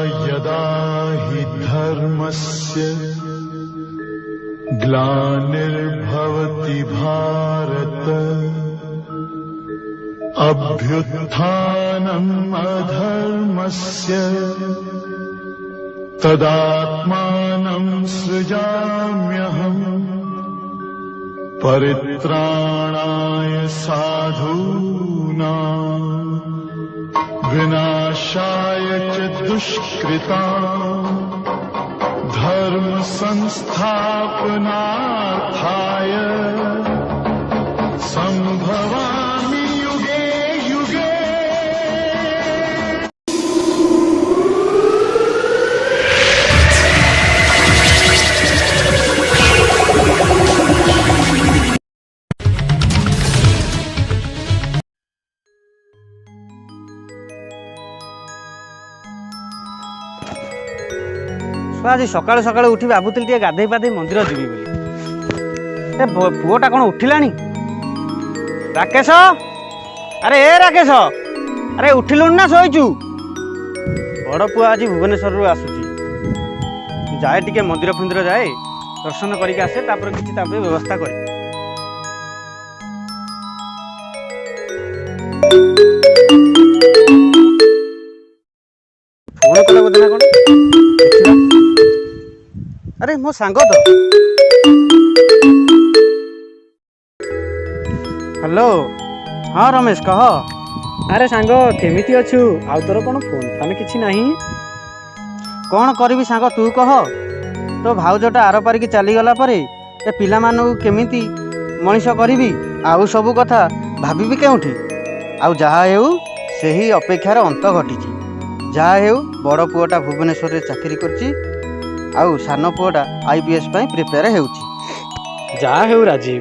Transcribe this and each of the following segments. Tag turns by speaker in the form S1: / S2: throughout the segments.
S1: यदा हि धर्मस्य ग्लानिर्भवति भारत अभ्युत्थानम् अधर्मस्य तदात्मानं सृजाम्यहम् परित्राणाय साधूनां विनाशाय च दुष्कृतां धर्म संस्थापनार्थाय संभवामि युगे युगे।
S2: आज सकाळु सकाळु उठी भाबुଥିଲି टिके गाधेई पाधेई मंदिर जीवी बोली। ए पुओटा कौन उठिलानी? राकेश, अरे ए राकेश, अरे उठिलुन ना शोइचु? बड़ पुआ आज भुवनेश्वर रु आसुची, जाए टिके मंदिर फंदिर जाए दर्शन करके आसे, तापर किछि तापर व्यवस्था करे। फोन कला बोधे ना कोन? अरे मो सांग तो। हेलो, हाँ रमेश कह।
S3: अरे सांग केमिति अछु? आउ तोर कोन फोन फान किछि नाही?
S2: कौन करी सांग तू कह। तो भाउजटा आर पारिकी चली गला परे ए पिला मानू केमिति मनीष करी आउ सब कथा भाभी केउठी। आउ जहा हेउ सेही अपेक्षार अंत घटी। जहा हेउ बड़ पुओटा भुवनेश्वर रे चाकरी करची, आउ सान पुओटा आईपीएस पाई प्रिपेयर हेउची।
S3: जा हेउ राजीव,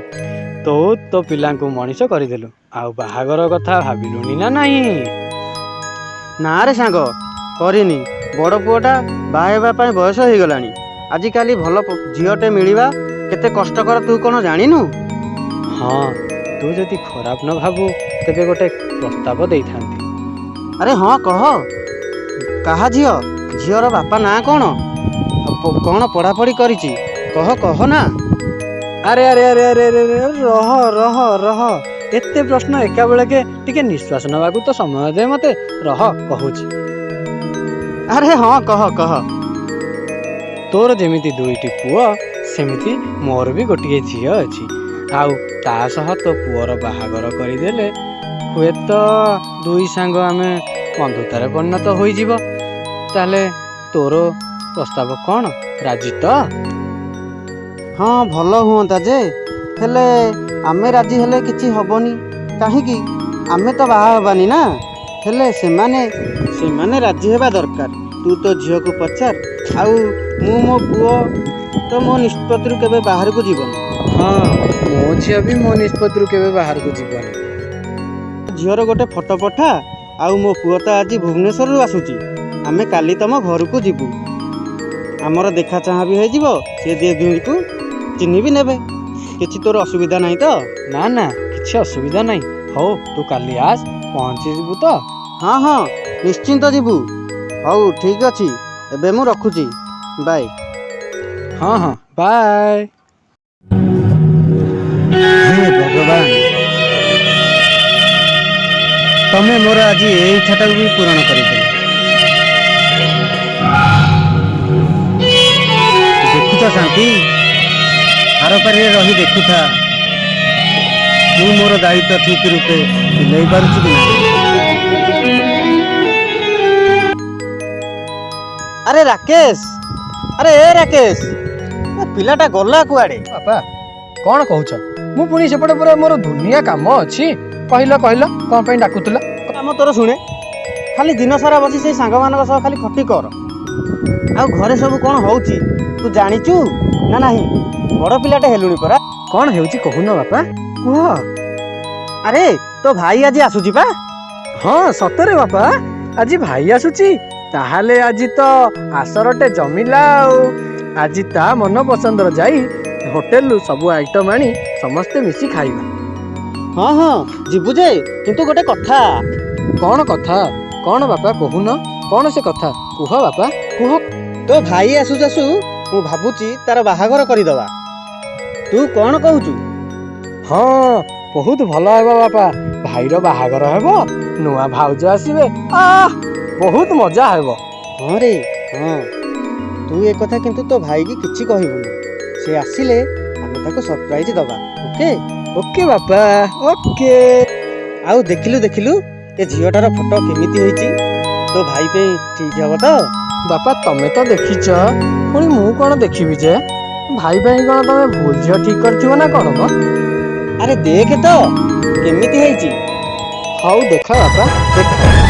S3: तो पिलांकु मनीष करदेलु, आउ बाहागर कथा भाबिलुनी ना नहीं?
S2: ना रे सांग करिनी। बड़ पुओटा बाहेबा पाई बयस हो गलानी। आजिकाली भल झीटे मिलवा केते कष्टकर तू कौन जानिनु?
S3: हाँ, तू जदि खराब न भाबू तेबे गोटे प्रस्ताव देई थांती।
S2: अरे हाँ कह, कहा झील? झीर बापा ना कौन? कौन पढ़ापढ़ी करिची? कह कह ना।
S3: अरे अरे अरे अरे अरे रह रह रह, एते प्रश्न एका बेले के टिके निश्वास नबाकू तो समय दे मते। रह कहूची।
S2: अरे हाँ कह कह।
S3: तोर जेमिति दुईटी पुओ सेमिति मोर भी गोटे झील अछि, आउ ता सह तो पुओर बाहागर करदेले हुए तो दुई सांग आमे बंधुतार परिणत हो जीव। ताले तोर प्रस्ताव कौन? राजी तो?
S2: हाँ भल हुआ जे, हेले आमे राजी हेले किछि हबनी। काहेकि आमे तो बाहा हबानी ना। हेले सेमाने राजी हेबा दरकार। तू तो झील को पचार, आउ मु मो पुओ तो मो निष्पत्ति रु केबे बाहर को जीवन।
S3: हाँ, मो झील भी मो निष्पत्ति रु केबे बाहर को जीवन।
S2: झीर गोटे फोटो पठा, आउ मो पुओ तो आज भुवनेश्वर रु आसुची। आमे काली तम घर को जीवु। आमर देखा चाहा भी हो से दुई को चिन्ह भी नेबे। किछि तोर असुविधा नहीं तो?
S3: ना ना, किछि असुविधा नहीं। हो तू काली आस, पहुँची जीवु तो?
S2: हाँ हाँ निश्चिंत जीवु। हौ ठीक अछि, एबे मु रखुची। बाय।
S3: हाँ हाँ बाय।
S2: हे भगवान, तमे मोर आज यही इच्छाटा भी पूरण करदेल। देखुता शांति, आर पारे रही देखुथा तू मोर दायित्व ठीक रूपे तुलाई पारुछु कि ना। अरे राकेश, अरे ए राकेश, ए पिलाटा गला कुआडे?
S3: बापा कौन कहूछ? मु पुणी सेपटे पूरा मोर दुनिया काम अछि। कहलो कहलो कौन पे डाकुतला?
S2: काम तोर शुणे, खाली दिन सारा बसी से सांग मानक सह खाली खटी कर। आ घरे सब कौन होउची तू जानिचु ना नहीं? बड़ पिलाटे हेलुणी परा।
S3: कौन हेउची कहू न बापा, कुह।
S2: अरे तो भाई आज आसुची पा?
S3: हाँ सतरे बापा, आज भाई आसुची। ताहाले आज तो आसरटे जमिला। आज ता मन पसंदर जाई होटेल सब आइटम आनी समस्ते मिसी खाइबा।
S2: हाँ हाँ जीवु जे, किंतु गोटे कथा।
S3: कौन कथा? कौन बापा कहून? କ'ଣ ସେ କଥା କୁହ ବାପା କୁହ।
S2: ତୋ ଭାଇ ଆସୁ ଆସୁ ମୁଁ ଭାବୁଛି ତାର ବାହାଘର କରିଦବା। ତୁ କ'ଣ କହୁଛୁ?
S3: ହଁ ବହୁତ ଭଲ ହେବ ବାପା। ଭାଇର ବାହାଘର ହେବ, ନୂଆ ଭାଉଜ ଆସିବେ, ବହୁତ ମଜା ହେବ।
S2: ହଁ ରେ ହଁ, ତୁ ଏ କଥା କିନ୍ତୁ ତୋ ଭାଇକି କିଛି କହିବୁନି। ସେ ଆସିଲେ ଆମେ ତାକୁ ସରପ୍ରାଇଜ ଦବା। ଓକେ
S3: ଓକେ ବାପା ଓକେ।
S2: ଆଉ ଦେଖିଲୁ ଏ ଝିଅଟାର ଫଟୋ କେମିତି ହେଇଛି? ତୋ ଭାଇ ପାଇଁ ଠିକ ହବ ତ?
S3: ବାପା ତମେ ତ ଦେଖିଛ, ପୁଣି ମୁଁ କ'ଣ ଦେଖିବି ଯେ? ଭାଇ ପାଇଁ କ'ଣ ତମେ ଭୁଲ ଝିଅ ଠିକ କରିଥିବ ନା କ'ଣ ମ?
S2: ଆରେ ଦେଖେ ତ କେମିତି ହେଇଛି।
S3: ହଉ ଦେଖ ବାପା ଦେଖ।